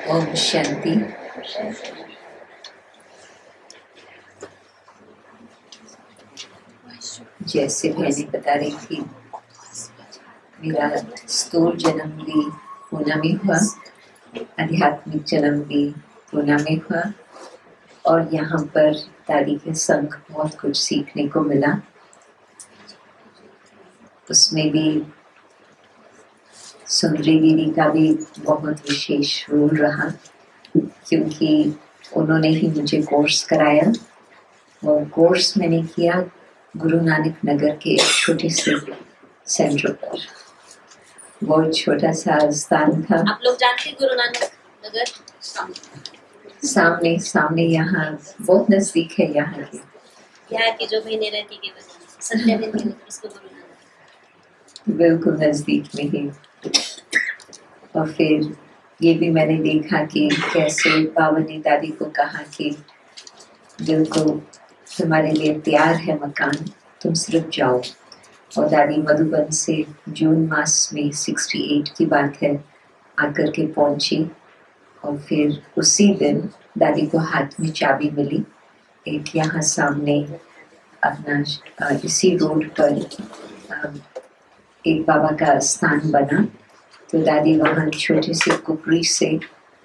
ओम शांति। जैसे मैंने बता रही थी, मेरा स्थूल जन्म भी पूना में हुआ, आध्यात्मिक जन्म भी पूना में हुआ और यहाँ पर दादी के संग बहुत कुछ सीखने को मिला। उसमें भी सुंदरी दीदी का भी बहुत विशेष रोल रहा, क्योंकि उन्होंने ही मुझे कोर्स कराया। और कोर्स मैंने किया गुरु नानक नगर के एक छोटे से सेंटर पर। बहुत छोटा सा स्थान था। आप लोग जानते हैं गुरु नानक नगर? सामने यहाँ बहुत नजदीक है। यहाँ की जो महीने रहती है सत्या दिन उसको गुरु नानक बिल्कुल नजदीक में ही। और फिर ये भी मैंने देखा कि कैसे बाबा ने दादी को कहा कि दिल को तुम्हारे लिए तैयार है मकान, तुम सिर्फ जाओ। और दादी मधुबन से जून मास में 68 की बात है आकर के पहुंची। और फिर उसी दिन दादी को हाथ में चाबी मिली। एक यहाँ सामने अपना इसी रोड पर एक बाबा का स्थान बना, तो दादी वहाँ छोटी सी कुकरी से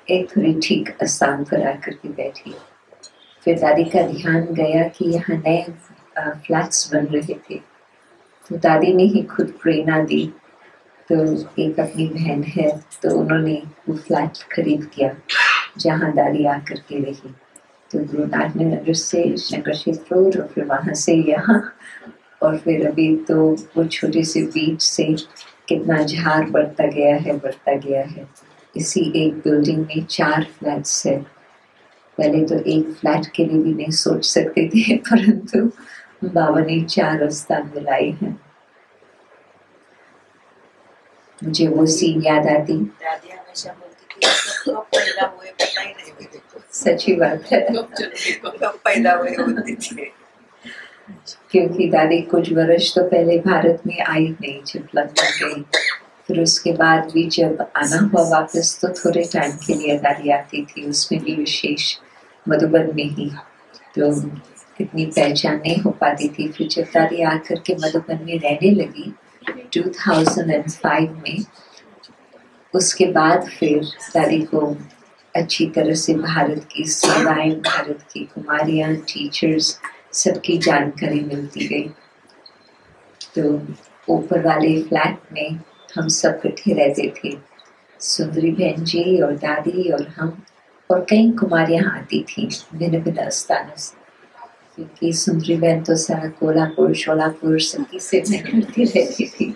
एक थोड़ी ठीक स्थान पर आकर के बैठी। फिर दादी का ध्यान गया कि यहाँ नए फ्लैट्स बन रहे थे, तो दादी ने ही खुद प्रेरणा दी। तो एक अपनी बहन है, तो उन्होंने वो फ्लैट खरीद किया जहाँ दादी आकर के रही। तो गुरु नानक नगर से शंकर क्षेत्र और फिर वहाँ से यहाँ, और फिर अभी तो वो छोटे से बीच से कितना झाड़ बढ़ता गया है। इसी एक बिल्डिंग में 4 फ्लैट्स है। पहले तो एक फ्लैट के लिए भी नहीं सोच सकते थे, परंतु बाबा ने 4 स्थान मिलाए हैं। मुझे वो सीन याद आती। दादी हमेशा बोलती थी कब पैदा हुए पता ही नहीं। देखो सच्ची बात है, कब पैदा हुए होते थे। क्योंकि दादी कुछ वर्ष तो पहले भारत में आई नहीं, जब लंदन गई। फिर उसके बाद भी जब आना हुआ वापस, तो थोड़े टाइम के लिए दादी आती थी, उसमें भी विशेष मधुबन में ही। तो इतनी पहचान नहीं हो पाती थी। फिर जब दादी आकर के मधुबन में रहने लगी 2005 में, उसके बाद फिर दादी को अच्छी तरह से भारत की सेवाएं, भारत की कुमारियां, टीचर्स, सबकी जानकारी मिलती गई। तो ऊपर वाले फ्लैट में हम सब इकट्ठे रहते थे, सुंदरी बहन जी और दादी और हम, और कई कुमारियां आती थी भिन्न भिन्न स्थानों से, क्योंकि सुंदरी बहन तो सारा कोल्हापुर शोलापुर सबकी से करती रहती थी।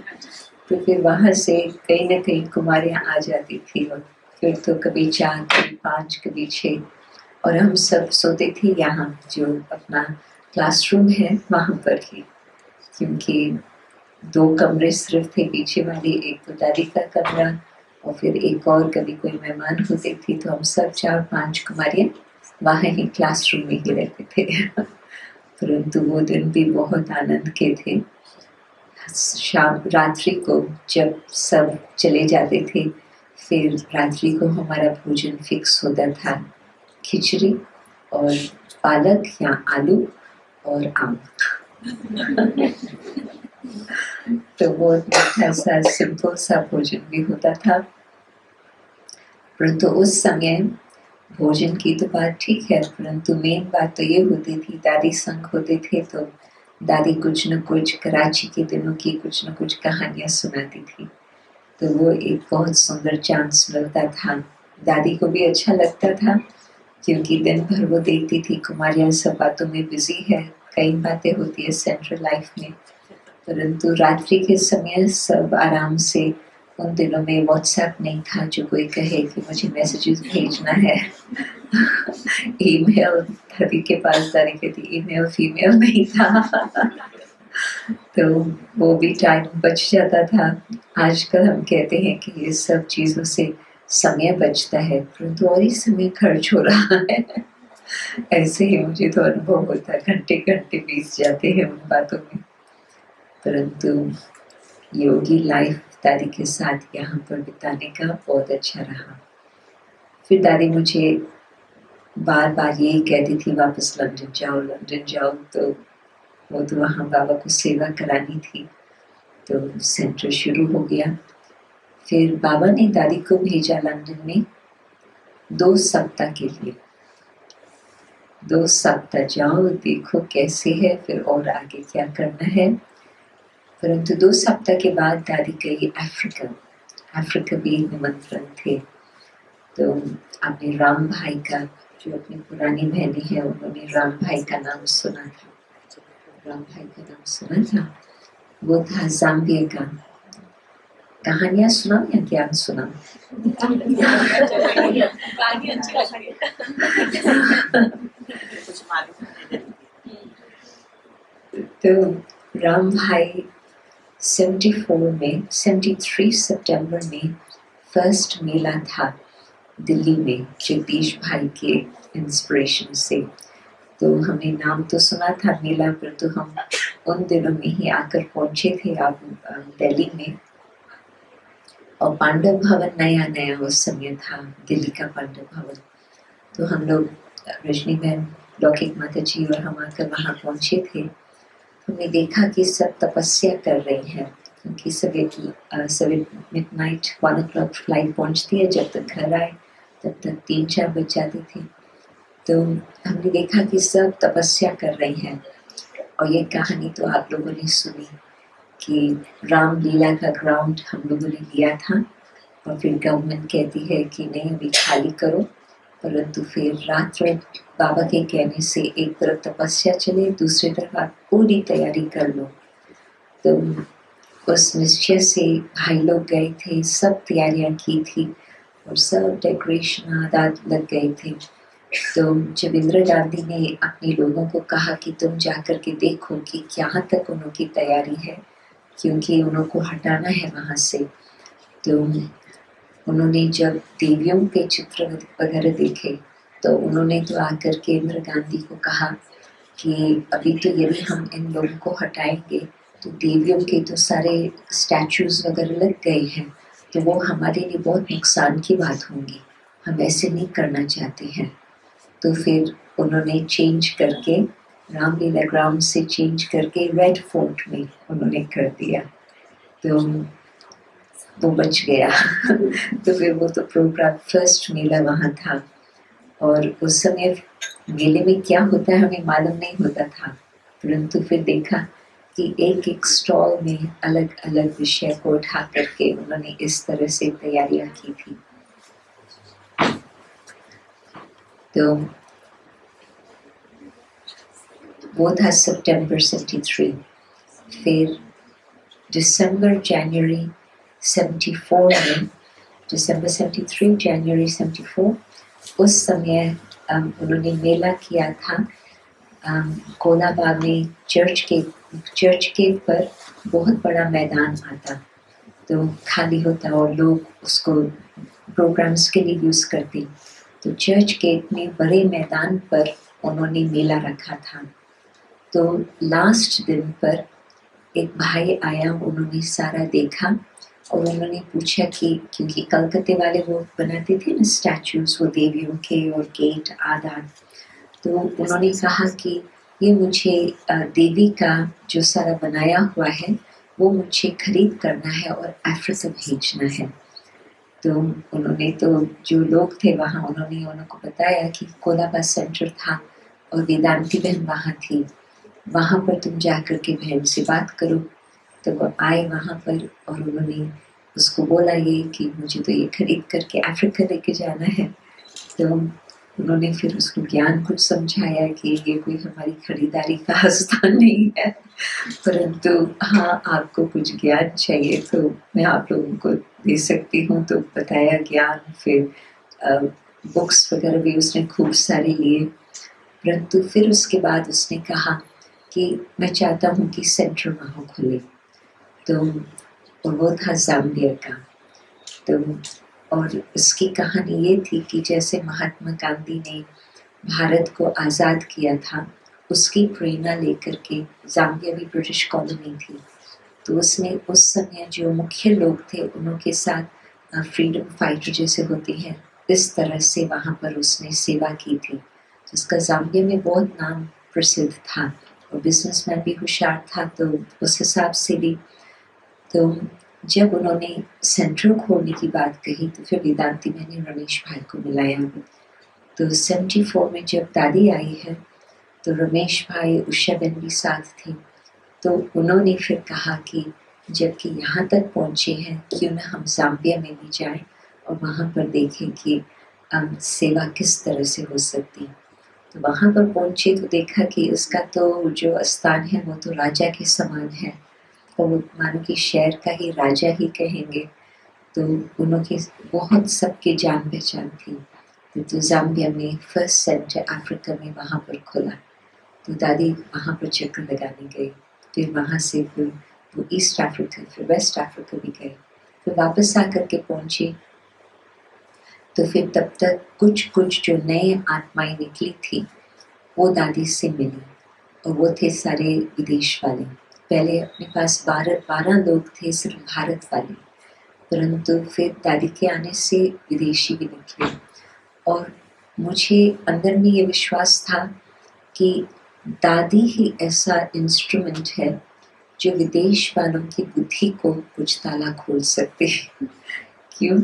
तो फिर वहाँ से कहीं न कहीं कुमारियां आ जाती थी, और फिर तो कभी 4, कभी 5, कभी 6, और हम सब सोते थे यहाँ जो अपना क्लासरूम है वहाँ पर ही, क्योंकि 2 कमरे सिर्फ थे पीछे वाली, एक तो दादी का कमरा और फिर एक और, कभी कोई मेहमान होते थे तो हम सब 4-5 कुमारियाँ वहाँ ही क्लासरूम में ही रहते थे। परंतु वो दिन भी बहुत आनंद के थे। रात्रि को जब सब चले जाते थे, फिर रात्रि को हमारा भोजन फिक्स होता था, खिचड़ी और पालक या आलू और आम। तो बहुत मीठा सा सिंपल सा भोजन भी होता था। परंतु उस समय भोजन की तो बात ठीक है, परंतु मेन बात तो ये होती थी, दादी संग होते थे तो दादी कुछ न कुछ कराची के दिनों की कुछ न कुछ कहानियां सुनाती थी। तो वो एक बहुत सुंदर चांस मिलता था। दादी को भी अच्छा लगता था, क्योंकि दिन भर वो देखती थी कुमारियां सब बातों में बिजी है, कई बातें होती है सेंट्रल लाइफ में। परंतु रात्रि के समय सब आराम से, उन दिनों में व्हाट्सएप नहीं था जो कोई कहे कि मुझे मैसेजेस भेजना है। ईमेल दादी के पास, दादी कहती ईमेल फीमेल नहीं था। तो वो भी टाइम बच जाता था। आजकल हम कहते हैं कि ये सब चीज़ों से समय बचता है, परंतु और ही समय खर्च हो रहा है। ऐसे ही मुझे तो अनुभव होता है, घंटे घंटे बीत जाते हैं उन बातों में। परंतु योगी लाइफ दादी के साथ यहाँ पर बिताने का बहुत अच्छा रहा। फिर दादी मुझे बार बार यही कहती थी वापस लंदन जाओ, लंदन जाओ। तो वो तो वहाँ बाबा को सेवा करानी थी, तो सेंटर शुरू हो गया। फिर बाबा ने दादी को भेजा लंदन में 2 सप्ताह के लिए। 2 सप्ताह जाओ, देखो कैसे है, फिर और आगे क्या करना है। परंतु 2 सप्ताह के बाद दादी गई अफ्रीका भी निमंत्रण थे। तो अपने राम भाई का, जो अपनी पुरानी बहनें हैं, उन्होंने राम भाई का नाम सुना था। वो था ज़ाम्बिया का। कहानियाँ सुनाऊं या ज्ञान सुनाऊं? तो राम भाई 73 सितंबर में फर्स्ट मेला था दिल्ली में, जगदीश भाई के इंस्पिरेशन से। तो हमने नाम तो सुना था मेला पर, तो हम उन दिनों में ही आकर पहुंचे थे आप दिल्ली में। और पांडव भवन नया उस समय था, दिल्ली का पांडव भवन। तो हम लोग, रजनी बहन, लौकिक माता जी और हम आकर वहाँ पहुंचे थे। हमने देखा कि सब तपस्या कर रही हैं, क्योंकि सवेरे मिडनाइट 1 o'clock फ्लाइट पहुंचती है। जब तक घर आए तब तक 3-4 बज जाते थे। तो हमने देखा कि सब तपस्या कर रही हैं। और ये कहानी तो आप लोगों ने सुनी कि रामलीला का ग्राउंड हम लोगों ने लिया था, और फिर गवर्नमेंट कहती है कि नहीं अभी खाली करो। परंतु फिर रात बाबा के कहने से एक तरफ तपस्या चले, दूसरी तरफ आप पूरी तैयारी कर लो। तो उस निश्चय से भाई लोग गए थे, सब तैयारियां की थी और सब डेकोरेशन आदि लग गए थे। तो जब इंदिरा गांधी ने अपने लोगों को कहा कि तुम जाकर के देखो कि यहाँ तक उनकी तैयारी है, क्योंकि उनको हटाना है वहाँ से। तो उन्होंने जब देवियों के चित्र वगैरह देखे, तो उन्होंने तो आकर के इंदिरा गांधी को कहा कि अभी तो यदि हम इन लोगों को हटाएंगे तो देवियों के तो सारे स्टैचूज वगैरह लग गए हैं, तो वो हमारे लिए बहुत नुकसान की बात होगी, हम ऐसे नहीं करना चाहते हैं। तो फिर उन्होंने चेंज करके, रामलीला ग्राउंड से चेंज करके रेड फोर्ट में उन्होंने कर दिया। तो वो बच गया। तो फिर वो तो प्रोग्राम फर्स्ट मेला वहाँ था, और उस समय मेले में क्या होता है हमें मालूम नहीं होता था। परंतु फिर देखा कि एक स्टॉल में अलग अलग विषय को उठा करके उन्होंने इस तरह से तैयारियां की थी। तो वो था सितंबर 73। फिर जनवरी 74 में, दिसंबर 73 जनवरी 74, उस समय उन्होंने मेला किया था कोलाबाग में। चर्च के पर बहुत बड़ा मैदान आता, तो खाली होता और लोग उसको प्रोग्राम्स के लिए यूज़ करते। तो चर्च गेट में बड़े मैदान पर उन्होंने मेला रखा था। तो लास्ट दिन पर एक भाई आया, उन्होंने सारा देखा और उन्होंने पूछा कि, क्योंकि कलकत्ते वाले वो बनाते थे ना स्टैचूज, वो देवियों के और गेट आदि, तो उन्होंने कहा कि ये मुझे देवी का जो सारा बनाया हुआ है वो मुझे खरीद करना है और अफ्रीका भेजना है। तो उन्होंने, तो जो लोग थे वहाँ, उन्होंने उनको बताया कि कोलाबा सेंटर था और वेदांती बहन वहाँ थी, वहाँ पर तुम जाकर के बहन से बात करो। तो वो आए वहाँ पर और उन्होंने उसको बोला ये कि मुझे तो ये खरीद करके अफ्रीका लेके जाना है। तो उन्होंने फिर उसको ज्ञान कुछ समझाया कि ये कोई हमारी खरीदारी का स्थान नहीं है, परंतु हाँ आपको कुछ ज्ञान चाहिए तो मैं आप लोगों को दे सकती हूँ। तो बताया ज्ञान, फिर बुक्स वगैरह भी उसने खूब सारी लिए। परंतु फिर उसके बाद उसने कहा कि मैं चाहता हूँ कि सेंटर वहाँ खुले। तो और वो था ज़ाम्बिया का। तो और उसकी कहानी ये थी कि जैसे महात्मा गांधी ने भारत को आज़ाद किया था, उसकी प्रेरणा लेकर के, ज़ाम्बिया भी ब्रिटिश कॉलोनी थी, तो उसने उस समय जो मुख्य लोग थे उनके साथ फ्रीडम फाइटर जैसे होते हैं इस तरह से वहाँ पर उसने सेवा की थी। तो उसका ज़ाम्बिया में बहुत नाम प्रसिद्ध था और बिजनेसमैन भी होशियार था, तो उस हिसाब से भी। तो जब उन्होंने सेंटर खोलने की बात कही तो फिर वेदांती मैंने रमेश भाई को बुलाया। तो 74 में जब दादी आई है तो रमेश भाई, उषा बहन भी साथ थी। तो उन्होंने फिर कहा कि जबकि यहाँ तक पहुँचे हैं, क्यों ना हम ज़ाम्बिया में भी जाएं और वहाँ पर देखें कि सेवा किस तरह से हो सकती। तो वहाँ पर पहुँचे तो देखा कि उसका तो जो स्थान है वो तो राजा के समान है, और वो मानो कि शहर का ही राजा ही कहेंगे। तो उनकी बहुत सबकी जान पहचान थी। तो ज़ाम्बिया में फर्स्ट सेंटर अफ्रीका में वहाँ पर खुला। तो दादी वहाँ पर चक्कर लगाने गई, फिर वहाँ से फिर वो ईस्ट अफ्रीका, फिर वेस्ट अफ्रीका भी गए, फिर वापस आकर के पहुँची। तो फिर तब तक कुछ जो नए आत्माएं निकली थी वो दादी से मिली, और वो थे सारे विदेश वाले। पहले अपने पास 12 लोग थे सिर्फ भारत वाले, परंतु फिर दादी के आने से विदेशी भी निकले। और मुझे अंदर में ये विश्वास था कि दादी ही ऐसा इंस्ट्रूमेंट है जो विदेश वालों की बुद्धि को कुछ ताला खोल सकते हैं। क्यों?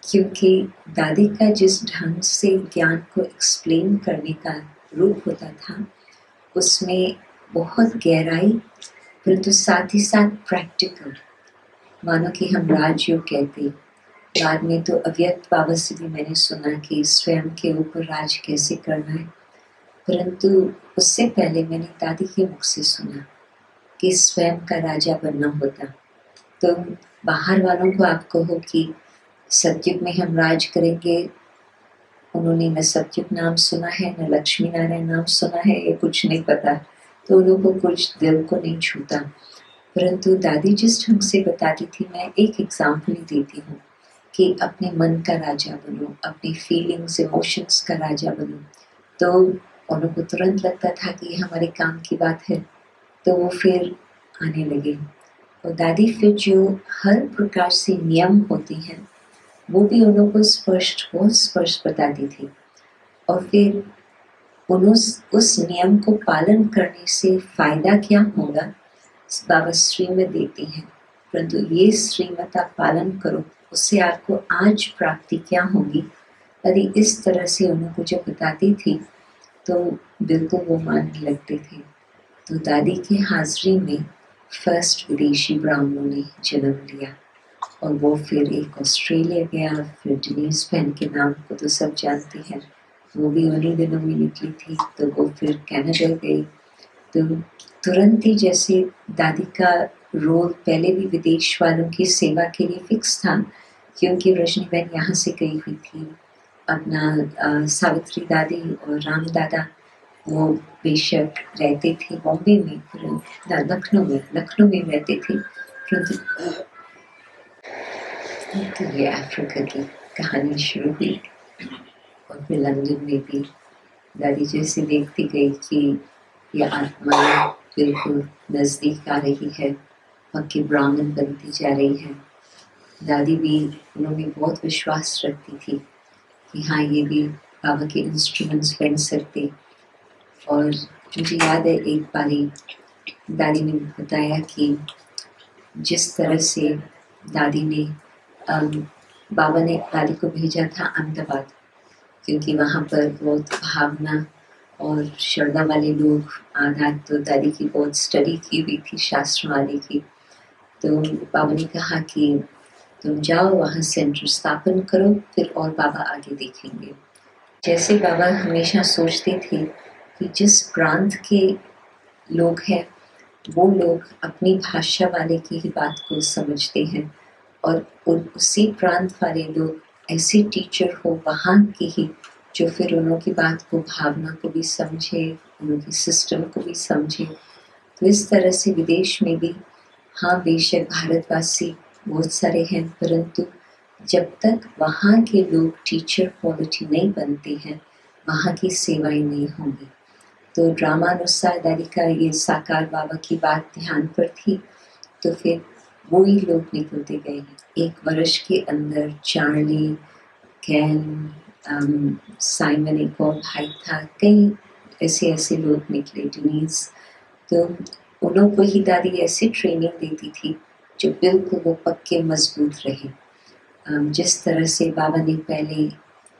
क्योंकि दादी का जिस ढंग से ज्ञान को एक्सप्लेन करने का रूप होता था, उसमें बहुत गहराई, परंतु साथ ही साथ प्रैक्टिकल। मानो कि हम राजयोग कहते, बाद में तो अव्यक्त बाबा से भी मैंने सुना कि स्वयं के ऊपर राज कैसे करना है, परंतु उससे पहले मैंने दादी के मुख से सुना कि स्वयं का राजा बनना होता। तो बाहर वालों को आप कहो कि सतयुग में हम राज करेंगे, उन्होंने न सतयुग नाम सुना है, न लक्ष्मी नारायण नाम सुना है, ये कुछ नहीं पता, तो उन लोगों को कुछ दिल को नहीं छूता। परंतु दादी जिस ढंग से बताती थी, मैं एक एग्जाम्पल ही देती हूँ कि अपने मन का राजा बनो, अपनी फीलिंग्स इमोशंस का राजा बनो। तो उनको तुरंत लगता था कि ये हमारे काम की बात है, तो वो फिर आने लगे। और दादी फिर जो हर प्रकार से नियम होते हैं वो भी उन को बहुत स्पष्ट बताती थी, और फिर उस नियम को पालन करने से फायदा क्या होगा बाबा श्रीमत देती हैं, परंतु ये श्रीमत आप पालन करो, उससे आपको आज प्राप्ति क्या होगी। यदि इस तरह से उनको जब बताती थी तो बिल्कुल वो मानने लगते थे। तो दादी की हाजिरी में फर्स्ट विदेशी ब्राह्मणों ने जन्म लिया, और वो फिर एक ऑस्ट्रेलिया गया, फिर डेनिस बहन के नाम को तो सब जानते हैं, वो भी उन्हीं दिनों में निकली थी। तो वो फिर कनाडा गई। तो तुरंत ही जैसे दादी का रोल पहले भी विदेश वालों की सेवा के लिए फिक्स था, क्योंकि रजनी बहन यहाँ से गई हुई थी। अपना सावित्री दादी और राम दादा वो बेशक रहते थे बॉम्बे में, लखनऊ में रहते थे, परंतु तो ये अफ्रीका की कहानी शुरू हुई। और फिर लंदन में भी दादी जैसे देखती गई कि ये आत्मा बिल्कुल नज़दीक आ रही है, पक्की ब्राह्मण बनती जा रही है। दादी भी उन्होंने बहुत विश्वास रखती थी कि हाँ, ये भी बाबा के इंस्ट्रूमेंट्स बन सकते। और मुझे याद है एक बारी दादी ने बताया कि जिस तरह से दादी ने बाबा ने दादी को भेजा था अहमदाबाद, क्योंकि वहाँ पर बहुत भावना और श्रद्धा वाले लोग आना, तो दादी की बहुत स्टडी की हुई थी शास्त्र वाली की। तो बाबा ने कहा कि तुम जाओ वहाँ सेंटर स्थापन करो, फिर और बाबा आगे देखेंगे। जैसे बाबा हमेशा सोचते थे कि जिस प्रांत के लोग हैं वो लोग अपनी भाषा वाले की ही बात को समझते हैं, और उसी प्रांत वाले लोग ऐसे टीचर हो वहाँ के ही जो फिर उनकी बात को, भावना को भी समझे, उनके सिस्टम को भी समझे। तो इस तरह से विदेश में भी हाँ, बेशक भारतवासी बहुत सारे हैं, परंतु जब तक वहाँ के लोग टीचर क्वालिटी नहीं बनते हैं, वहाँ की सेवाएं नहीं होंगी। तो ड्रामानुसार दादी का ये साकार बाबा की बात ध्यान पर थी, तो फिर वो ही लोग निकलते गए। 1 वर्ष के अंदर चार्ली, कैन, साइमन एक और भाई था, कई ऐसे ऐसे लोग निकले, डीनीज। तो उन को ही दादी ऐसी ट्रेनिंग देती थी जो बिल्कुल वो पक्के मजबूत रहे। जिस तरह से बाबा ने पहले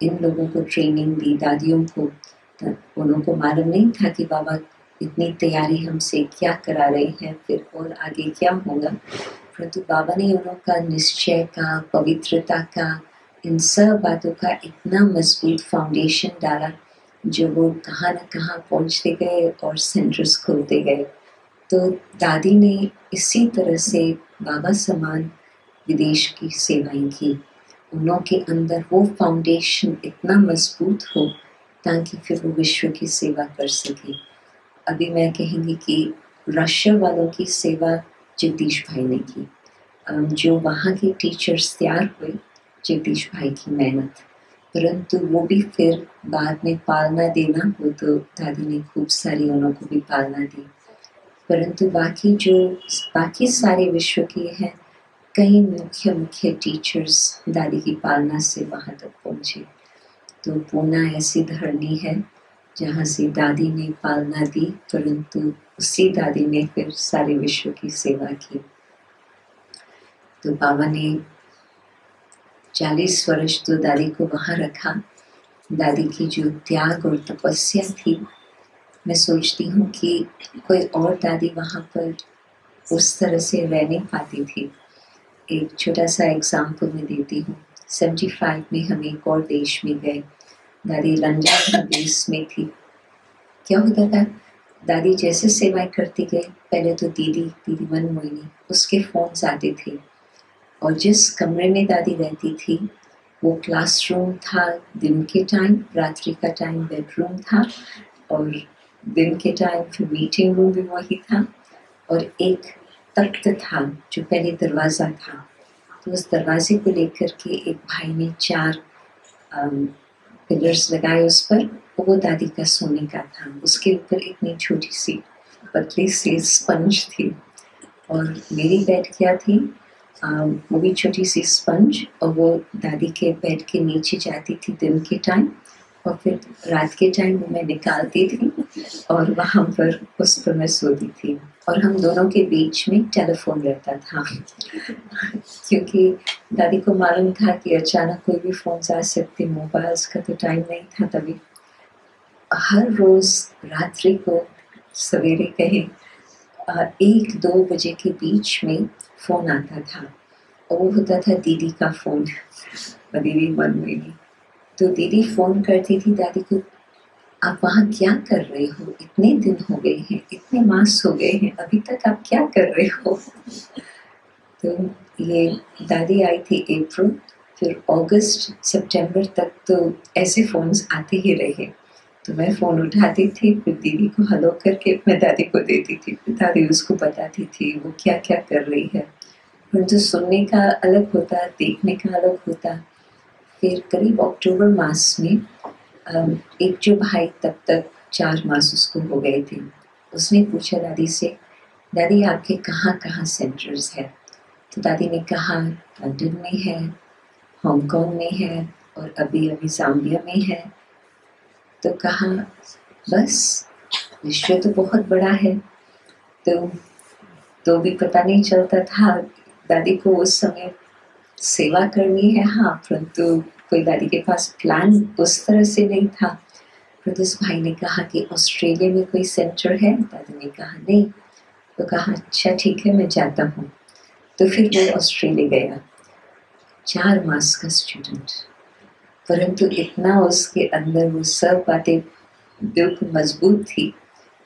इन लोगों को ट्रेनिंग दी, दादियों को, उन को मालूम नहीं था कि बाबा इतनी तैयारी हमसे क्या करा रहे हैं, फिर और आगे क्या होगा। परंतु बाबा ने उनका निश्चय का, पवित्रता का, इन सब बातों का इतना मजबूत फाउंडेशन डाला जो वो कहाँ न कहाँ पहुँचते गए और सेंटर्स खोलते गए। तो दादी ने इसी तरह से बाबा समान विदेश की सेवाएं की। उनों के अंदर वो फाउंडेशन इतना मजबूत हो ताकि फिर वो विश्व की सेवा कर सके। अभी मैं कहेंगी कि रशिया वालों की सेवा जगदीश भाई ने की। जो वहाँ के टीचर्स तैयार हुए, जगदीश भाई की मेहनत। परंतु वो भी फिर बाद में पालना देना हो तो दादी ने खूब सारी उनों को भी पालना दी। परंतु बाकी सारे विश्व के हैं, कई मुख्य टीचर्स दादी की पालना से वहाँ तक पहुँचे। तो पूना ऐसी धरनी है जहाँ से दादी ने पालना दी, परंतु उसी दादी ने फिर सारे विश्व की सेवा की। तो बाबा ने 40 वर्ष तो दादी को वहाँ रखा। दादी की जो त्याग और तपस्या थी, मैं सोचती हूँ कि कोई और दादी वहाँ पर उस तरह से रह नहीं पाती थी। एक छोटा सा एग्जाम्पल मैं देती हूँ। 75 में हम एक और देश में गए। दादी लंदन देश में थी। क्या होता था, दादी जैसे सेवाएं करती गई, पहले तो दीदी वन मोहिनी, उसके फोन्स आते थे। और जिस कमरे में दादी रहती थी वो क्लासरूम था दिन के टाइम, रात्रि का टाइम बेडरूम था, और दिन के टाइम फिर मीटिंग रूम भी वही था। और एक तख्त था जो पहले दरवाज़ा था, तो उस दरवाजे को लेकर के एक भाई ने 4 पिलर्स लगाए उस पर, वो दादी का सोने का था। उसके ऊपर इतनी छोटी सी पतली सी स्पंज थी, और मेरी बेड क्या थी, वो भी छोटी सी स्पंज, और वो दादी के बेड के नीचे जाती थी दिन के टाइम, और फिर रात के टाइम वो मैं निकालती थी और वहाँ पर उस पर मैं सोती थी। और हम दोनों के बीच में टेलीफोन रहता था क्योंकि दादी को मालूम था कि अचानक कोई भी फ़ोन आ सकते, मोबाइल्स का तो टाइम नहीं था तभी। हर रोज़ रात्रि को सवेरे कहें 1-2 बजे के बीच में फ़ोन आता था, और वो होता था दीदी का फ़ोन, दीदी मन में। तो दीदी फ़ोन करती थी दादी को, आप वहाँ क्या कर रहे हो, इतने दिन हो गए हैं, इतने मास हो गए हैं, अभी तक आप क्या कर रहे हो। तो ये दादी आई थी अप्रैल, फिर अगस्त सितंबर तक तो ऐसे फ़ोन्स आते ही रहे। तो मैं फ़ोन उठाती थी, फिर दीदी को हेलो करके मैं दादी को देती थी, फिर दादी उसको बताती थी वो क्या क्या कर रही है। परंतु सुनने का अलग होता, देखने का अलग होता। फिर करीब अक्टूबर मास में एक जो भाई, तब तक 4 मास उसको हो गए थे, उसने पूछा दादी से, दादी आपके कहाँ कहाँ सेंटर्स है। तो दादी ने कहा लंदन में है, हांगकांग में है, और अभी ज़ाम्बिया में है। तो कहा बस, विश्व तो बहुत बड़ा है। तो भी पता नहीं चलता था दादी को उस समय सेवा करनी है, हाँ, परंतु कोई दादी के पास प्लान उस तरह से नहीं था। फिर उस भाई ने कहा कि ऑस्ट्रेलिया में कोई सेंटर है। दादी ने कहा नहीं। तो कहा अच्छा ठीक है, मैं जाता हूँ। तो फिर वो ऑस्ट्रेलिया गया, 4 मास का स्टूडेंट, परंतु इतना उसके अंदर वो सब बातें बिल्कुल मजबूत थी।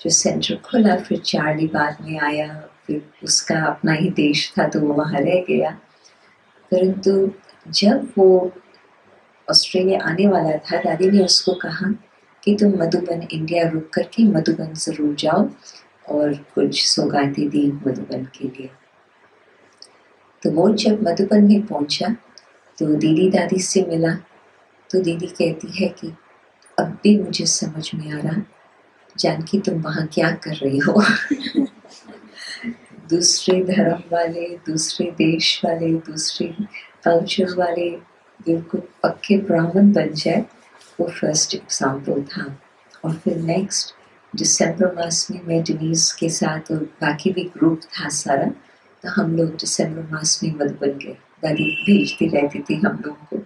जो सेंटर खुला, फिर चार्ली बाद में आया, फिर उसका अपना ही देश था तो वो वहाँ रह गया। परंतु जब वो ऑस्ट्रेलिया आने वाला था, दादी ने उसको कहा कि तुम मधुबन इंडिया रुक करके मधुबन ज़रूर जाओ, और कुछ सौगातें दी मधुबन के लिए। तो वो जब मधुबन में पहुंचा तो दीदी दादी से मिला। तो दीदी कहती है कि अब भी मुझे समझ में आ रहा, जानकी तुम वहाँ क्या कर रही हो। दूसरे धर्म वाले, दूसरे देश वाले, दूसरे कल्चर वाले, बिल्कुल पक्के ब्राह्मण बन जाए, वो फर्स्ट एग्जाम्पल था। और फिर नेक्स्ट दिसंबर मास में मैं डिनीज के साथ और बाकी भी ग्रुप था सारा, तो हम लोग दिसंबर मास में मधुबन गए। दादी भेजती रहती थी हम लोग को।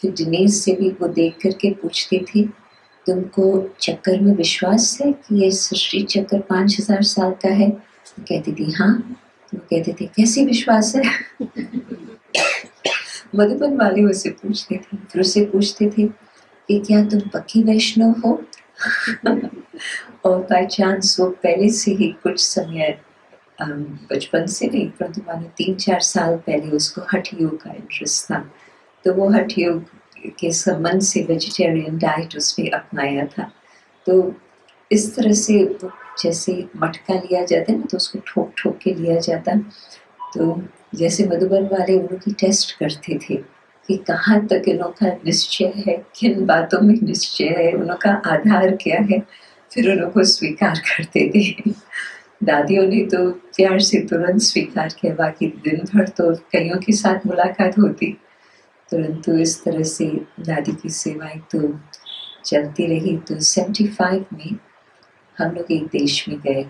फिर डिनीज से भी वो देख करके पूछती थी, तुमको चक्कर में विश्वास है कि ये सृष्टि चक्र 5000 साल का है? तो कहती थी हाँ। तो कहते थे कैसे विश्वास है? मधुबन वाले उसे पूछते थे, फिर उसे पूछते थे कि क्या तुम पक्की वैष्णव हो? और बाय चांस वो पहले से ही कुछ समय, बचपन से नहीं परंतु मानो 3-4 साल पहले उसको हठ योग का इंटरेस्ट था, तो वो हठ योग के संबंध से वेजिटेरियन डाइट उसने अपनाया था। तो इस तरह से जैसे मटका लिया जाता है ना, तो उसको ठोक ठोक के लिया जाता। तो जैसे मधुबन वाले उनकी टेस्ट करते थे कि कहाँ तक इनका निश्चय है, किन बातों में निश्चय है, उनका आधार क्या है, फिर उनको स्वीकार करते थे। दादियों ने तो प्यार से तुरंत स्वीकार किया, बाकी दिन भर तो कईयों के साथ मुलाकात होती, परंतु इस तरह से दादी की सेवाएं तो चलती रही। तो 75 में हम लोग एक देश में गए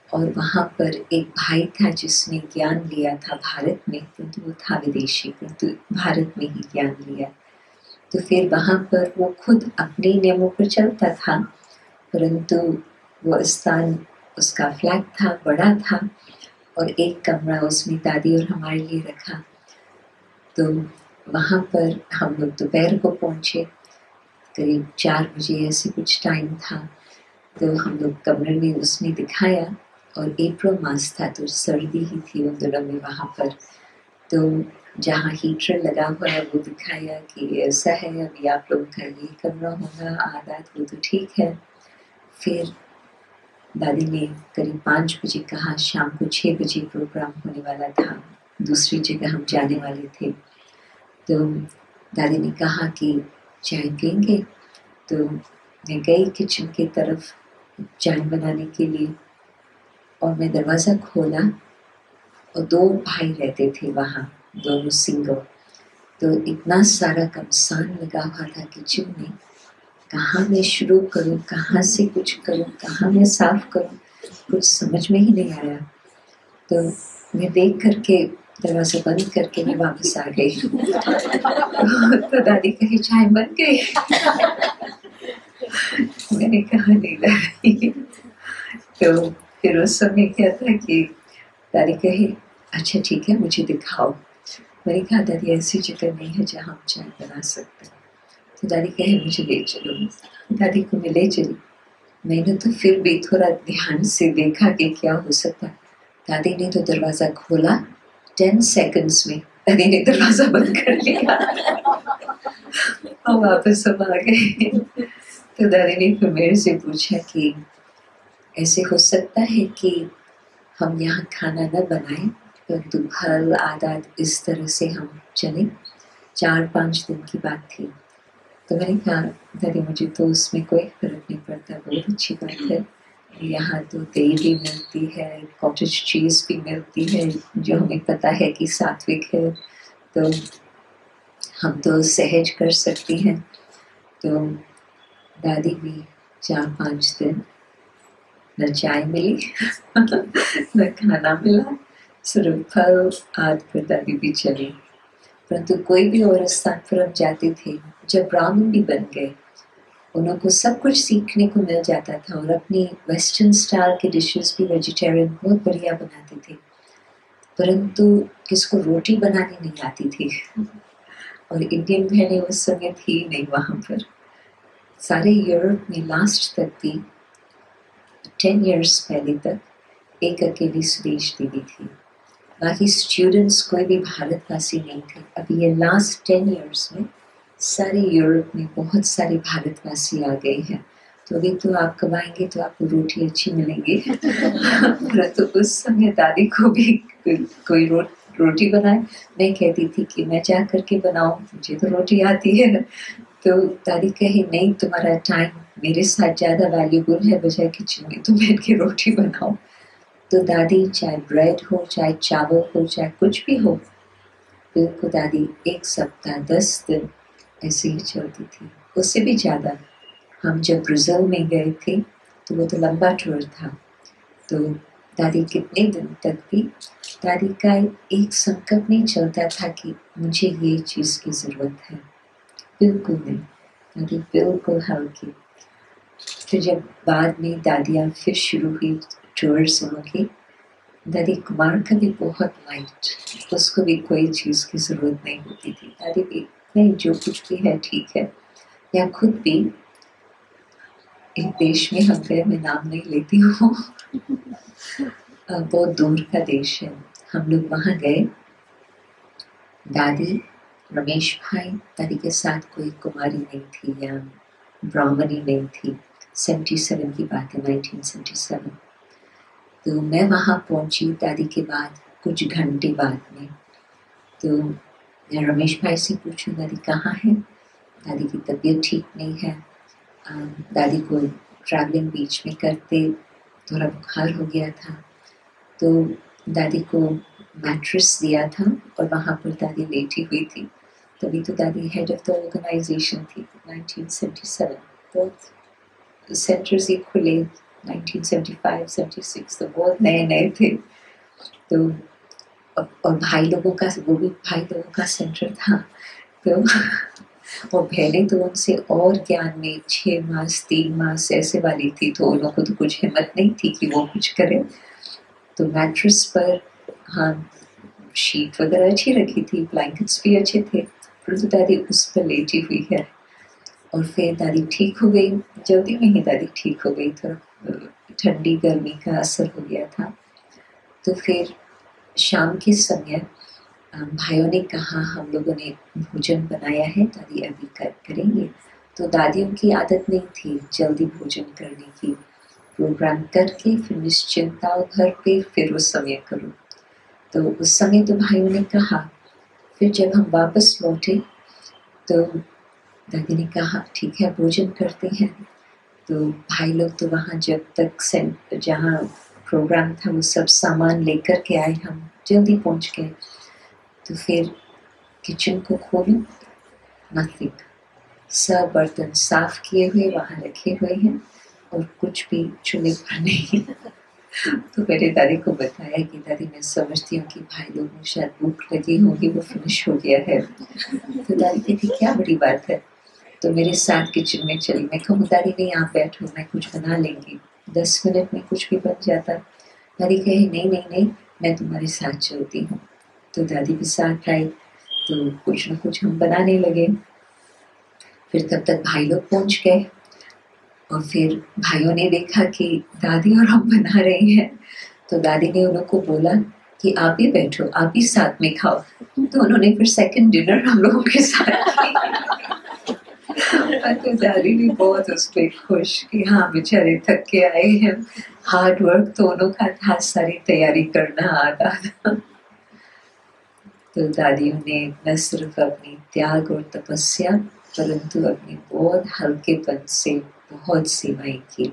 और वहाँ पर एक भाई था जिसने ज्ञान लिया था भारत में, किंतु वो था विदेशी, किंतु भारत में ही ज्ञान लिया। तो फिर वहाँ पर वो खुद अपने नियमों पर चलता था, परंतु वो स्थान उसका फ्लैट था, बड़ा था, और एक कमरा उसमें दादी और हमारे लिए रखा। तो वहाँ पर हम लोग दोपहर को पहुँचे, करीब 4 बजे ऐसे कुछ टाइम था। तो हम लोग कमरे में उसने दिखाया, और अप्रैल मास था तो सर्दी ही थी उन दिनों में वहाँ पर। तो जहाँ हीटर लगा हुआ है वो दिखाया कि ऐसा है, अभी आप लोगों का ये कमरा होगा, आदत वो तो ठीक है। फिर दादी ने करीब 5 बजे कहा, शाम को 6 बजे प्रोग्राम होने वाला था, दूसरी जगह हम जाने वाले थे। तो दादी ने कहा कि चाय पियेंगे? तो मैं गई किचन की तरफ चाय बनाने के लिए, और मैं दरवाज़ा खोला और 2 भाई रहते थे वहाँ, दोनों सिंगल। तो इतना सारा कमसान लगा हुआ था किचन में, कहाँ मैं शुरू करूँ, कहाँ से कुछ करूँ, कहाँ मैं साफ करूँ, कुछ समझ में ही नहीं आया। तो मैं देख करके दरवाज़ा बंद करके मैं वापस आ गई। तो दादी कही चाय बन गई। मैंने कहा नहीं दादी। तो फिर उस समय क्या था कि दादी कही अच्छा ठीक है मुझे दिखाओ। मैंने कहा दादी ऐसी जगह नहीं है जहाँ हम चाय बना सकते। तो दादी कहे मुझे ले चलो। दादी को मैं ले चली। मैंने तो फिर भी थोड़ा ध्यान से देखा कि क्या हो सकता। दादी ने तो दरवाज़ा खोला, 10 सेकंड्स में दादी ने दरवाज़ा बंद कर लिया और वापस हम आ गए। तो दादी ने फिर मेरे से पूछा कि ऐसे हो सकता है कि हम यहाँ खाना न बनाएं, परंतु फल आदत इस तरह से हम चलें। 4-5 दिन की बात थी। तो मैंने कहा दादी मुझे तो उसमें कोई फर्क नहीं पड़ता, बहुत अच्छी बात है। यहाँ तो दही भी मिलती है, कॉटेज चीज़ भी मिलती है जो हमें पता है कि सात्विक है, तो हम तो सहज कर सकती हैं। तो दादी भी 4-5 दिन न चाय मिली न खाना मिला, सिर्फ फल आदि पर दादी भी चली। परंतु कोई भी और स्थान पर हम जाते थे, जब ब्राह्मण भी बन गए, उनको सब कुछ सीखने को मिल जाता था, और अपनी वेस्टर्न स्टाइल के डिशेस भी वेजिटेरियन बहुत बढ़िया बनाते थे, परंतु किसको रोटी बनानी नहीं आती थी। और इंडियन बहनें उस समय थी नहीं वहाँ पर। सारे यूरोप में लास्ट तक भी 10 इयर्स पहले तक एक अकेली सुदेश दीदी थी, बाकी स्टूडेंट्स कोई भी भारतवासी नहीं थे। अभी ये लास्ट 10 इयर्स में सारे यूरोप में बहुत सारे भारतवासी आ गए हैं। तो अभी तो आप कमाएंगे तो आपको रोटी अच्छी मिलेगी। तो उस समय दादी को भी कोई रोटी बनाए, मैं कहती थी कि मैं जा करके बनाऊं, मुझे तो रोटी आती है। तो दादी कही नहीं, तुम्हारा टाइम मेरे साथ ज़्यादा वैल्यूबल है बजाय किचन में तुम बैठ के रोटी बनाओ। तो दादी चाहे ब्रेड हो, चाहे चावल हो, चाहे कुछ भी हो, बिल्कुल दादी 1 सप्ताह 10 दिन ऐसे ही चलती थी, उससे भी ज़्यादा। हम जब ब्राज़ील में गए थे तो वो तो लंबा टूर था, तो दादी कितने दिन तक भी, दादी का एक संकल्प नहीं चलता था कि मुझे ये चीज़ की ज़रूरत है, बिल्कुल नहीं। दादी बिल्कुल हल्की। फिर जब बाद में दादियाँ फिर शुरू हुई टूर्स उनकी, दादी कुमार का भी बहुत लाइट, उसको भी कोई चीज़ की ज़रूरत नहीं होती थी। दादी भी नहीं, जो कुछ भी है ठीक है। या खुद भी एक देश में हम गए, मैं नाम नहीं लेती हूँ, बहुत दूर का देश है, हम लोग वहाँ गए। दादी, रमेश भाई, दादी के साथ कोई कुमारी नहीं थी या ब्राह्मणी नहीं थी। 77 की बात है, 1977। तो मैं वहाँ पहुँची दादी के बाद कुछ घंटे बाद में। तो मैं रमेश भाई से पूछी, दादी कहाँ है? दादी की तबीयत ठीक नहीं है। दादी को ट्रैवलिंग बीच में करते थोड़ा बुखार हो गया था, तो दादी को मैट्रेस दिया था और वहाँ पर दादी लेटी हुई थी। तभी तो दादी हेड ऑफ द ऑर्गेनाइजेशन थी। 1977 बहुत सेंटर्स ही खुले, 1975-76 तो बहुत नए नए थे। तो और भाई लोगों का, वो भी भाई लोगों का सेंटर था। तो और बहनें तो उनसे और ज्ञान में 6 मास 3 मास ऐसे वाली थी, तो उन लोगों को तो कुछ हिम्मत नहीं थी कि वो कुछ करें। तो मैट्रेस पर हाँ शीट वगैरह अच्छी रखी थी, ब्लैंकेट्स भी अच्छे थे, परंतु दादी उस पर लेटी हुई है। और फिर दादी ठीक हो गई, जल्दी में ही दादी ठीक हो गई, थोड़ा ठंडी गर्मी का असर हो गया था। तो फिर शाम के समय भाइयों ने कहा हम लोगों ने भोजन बनाया है, दादी अभी करेंगे। तो दादियों की आदत नहीं थी जल्दी भोजन करने की, प्रोग्राम करके फिर निश्चिंता घर पे फिर उस समय करो। तो उस समय तो भाइयों ने कहा। फिर जब हम वापस लौटे तो दादी ने कहा ठीक है भोजन करते हैं। तो भाई लोग तो वहाँ जब तक जहाँ प्रोग्राम था वो सब सामान लेकर के आए, हम जल्दी पहुँच गए। तो फिर किचन को खोलो, नथिंग, सब बर्तन साफ किए हुए वहाँ रखे हुए हैं और कुछ भी चूल्हे पर नहीं। तो मेरे दादी को बताया कि दादी मैं समझती हूँ कि भाई लोग को शायद भूख लगी होगी, वो फिनिश हो गया है। तो दादी कहती क्या बड़ी बात है। तो मेरे साथ किचन में चली, मैं कहूँ दादी नहीं आप बैठो, मैं कुछ बना लेंगी, 10 मिनट में कुछ भी बन जाता। दादी कहे नहीं नहीं नहीं, मैं तुम्हारे साथ चलती हूँ। तो दादी भी साथ आई, तो कुछ न कुछ हम बनाने लगे। फिर तब तक भाई लोग पहुँच गए और फिर भाइयों ने देखा कि दादी और हम बना रहे हैं, तो दादी ने उन लोगों को बोला कि आप ही बैठो, आप ही साथ में खाओ। तो उन्होंने फिर सेकंड डिनर हम लोगों के साथ तो दादी भी बहुत उस पर खुश कि हाँ बेचारे थक के आए हैं, हार्ड वर्क तो उन्हों का था, सारी तैयारी करना आता था। तो दादियों ने न सिर्फ अपनी त्याग और तपस्या परंतु अपनी बहुत हल्केपन से बहुत सेवाएं की।